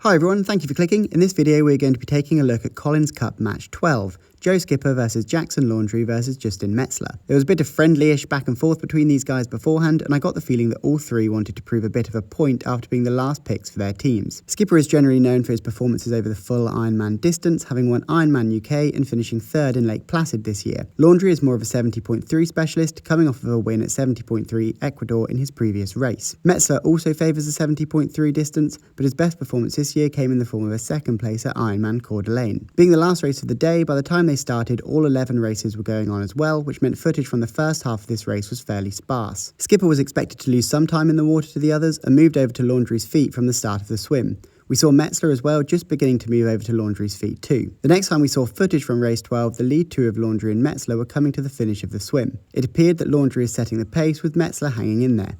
Hi everyone, thank you for clicking. In this video we're going to be taking a look at Collins Cup Match 12. Joe Skipper versus Jackson Laundry versus Justin Metzler. There was a bit of friendly-ish back and forth between these guys beforehand, and I got the feeling that all three wanted to prove a bit of a point after being the last picks for their teams. Skipper is generally known for his performances over the full Ironman distance, having won Ironman UK and finishing third in Lake Placid this year. Laundry is more of a 70.3 specialist, coming off of a win at 70.3 Ecuador in his previous race. Metzler also favours a 70.3 distance, but his best performance this year came in the form of a second place at Ironman Coeur d'Alene. Being the last race of the day, by the time they started, all 11 races were going on as well, which meant footage from the first half of this race was fairly sparse. Skipper was expected to lose some time in the water to the others and moved over to Laundry's feet from the start of the swim. We saw Metzler as well, just beginning to move over to Laundry's feet too. The next time we saw footage from race 12, the lead two of Laundry and Metzler were coming to the finish of the swim. It appeared that Laundry is setting the pace, with Metzler hanging in there.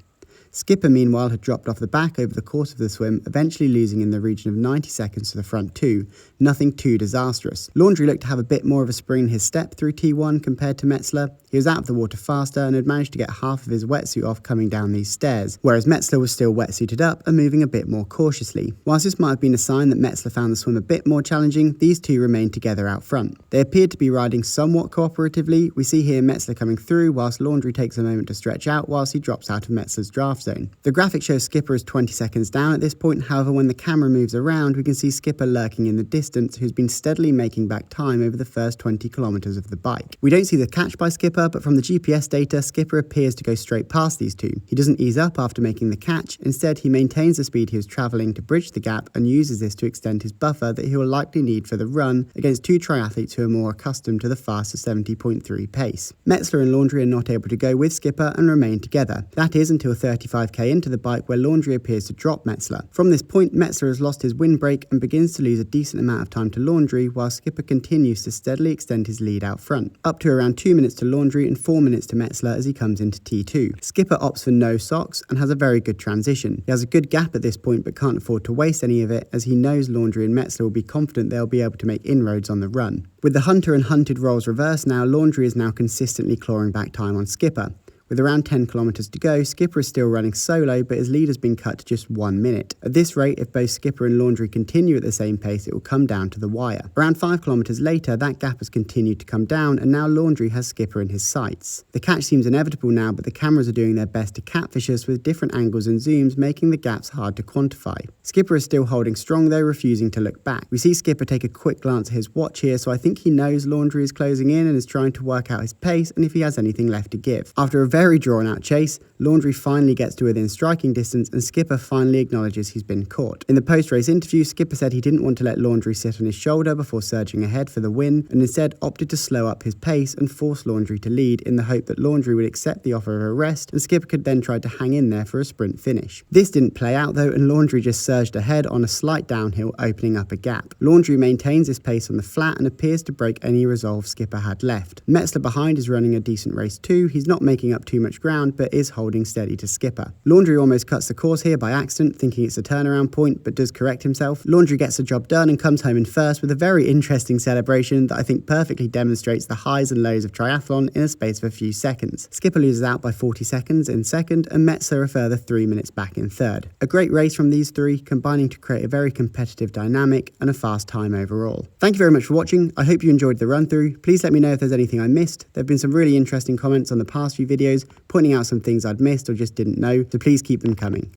Skipper, meanwhile, had dropped off the back over the course of the swim, eventually losing in the region of 90 seconds to the front two. Nothing too disastrous. Laundry looked to have a bit more of a spring in his step through T1 compared to Metzler. He was out of the water faster and had managed to get half of his wetsuit off coming down these stairs, whereas Metzler was still wetsuited up and moving a bit more cautiously. Whilst this might have been a sign that Metzler found the swim a bit more challenging, these two remained together out front. They appeared to be riding somewhat cooperatively. We see here Metzler coming through whilst Laundry takes a moment to stretch out whilst he drops out of Metzler's draft zone. The graphic shows Skipper is 20 seconds down at this point. However, when the camera moves around, we can see Skipper lurking in the distance, who's been steadily making back time over the first 20 kilometers of the bike. We don't see the catch by Skipper, but from the GPS data, Skipper appears to go straight past these two. He doesn't ease up after making the catch. Instead, he maintains the speed he was traveling to bridge the gap and uses this to extend his buffer that he will likely need for the run against two triathletes who are more accustomed to the faster 70.3 pace. Metzler and Laundry are not able to go with Skipper and remain together. That is until 35k into the bike, where Laundry appears to drop Metzler. From this point, Metzler has lost his windbreak and begins to lose a decent amount of time to Laundry, while Skipper continues to steadily extend his lead out front, up to around 2 minutes to Laundry and 4 minutes to Metzler as he comes into T2. Skipper opts for no socks and has a very good transition. He has a good gap at this point but can't afford to waste any of it, as he knows Laundry and Metzler will be confident they'll be able to make inroads on the run. With the hunter and hunted roles reversed now, Laundry is now consistently clawing back time on Skipper. With around 10 kilometers to go, Skipper is still running solo, but his lead has been cut to just 1 minute. At this rate, if both Skipper and Laundry continue at the same pace, it will come down to the wire. Around 5 kilometers later, that gap has continued to come down, and now Laundry has Skipper in his sights. The catch seems inevitable now, but the cameras are doing their best to catfish us with different angles and zooms, making the gaps hard to quantify. Skipper is still holding strong though, refusing to look back. We see Skipper take a quick glance at his watch here, so I think he knows Laundry is closing in and is trying to work out his pace and if he has anything left to give. After a very drawn-out chase, Laundry finally gets to within striking distance and Skipper finally acknowledges he's been caught. In the post-race interview, Skipper said he didn't want to let Laundry sit on his shoulder before surging ahead for the win, and instead opted to slow up his pace and force Laundry to lead in the hope that Laundry would accept the offer of a rest and Skipper could then try to hang in there for a sprint finish. This didn't play out though, and Laundry just surged ahead on a slight downhill, opening up a gap. Laundry maintains his pace on the flat and appears to break any resolve Skipper had left. Metzler behind is running a decent race too. He's not making up too much ground, but is holding steady to Skipper. Laundry almost cuts the course here by accident, thinking it's a turnaround point, but does correct himself. Laundry gets the job done and comes home in first with a very interesting celebration that I think perfectly demonstrates the highs and lows of triathlon in a space of a few seconds. Skipper loses out by 40 seconds in second, and Metzler a further 3 minutes back in third. A great race from these three, combining to create a very competitive dynamic and a fast time overall. Thank you very much for watching. I hope you enjoyed the run through. Please let me know if there's anything I missed. There have been some really interesting comments on the past few videos, pointing out some things I'd missed or just didn't know, so please keep them coming.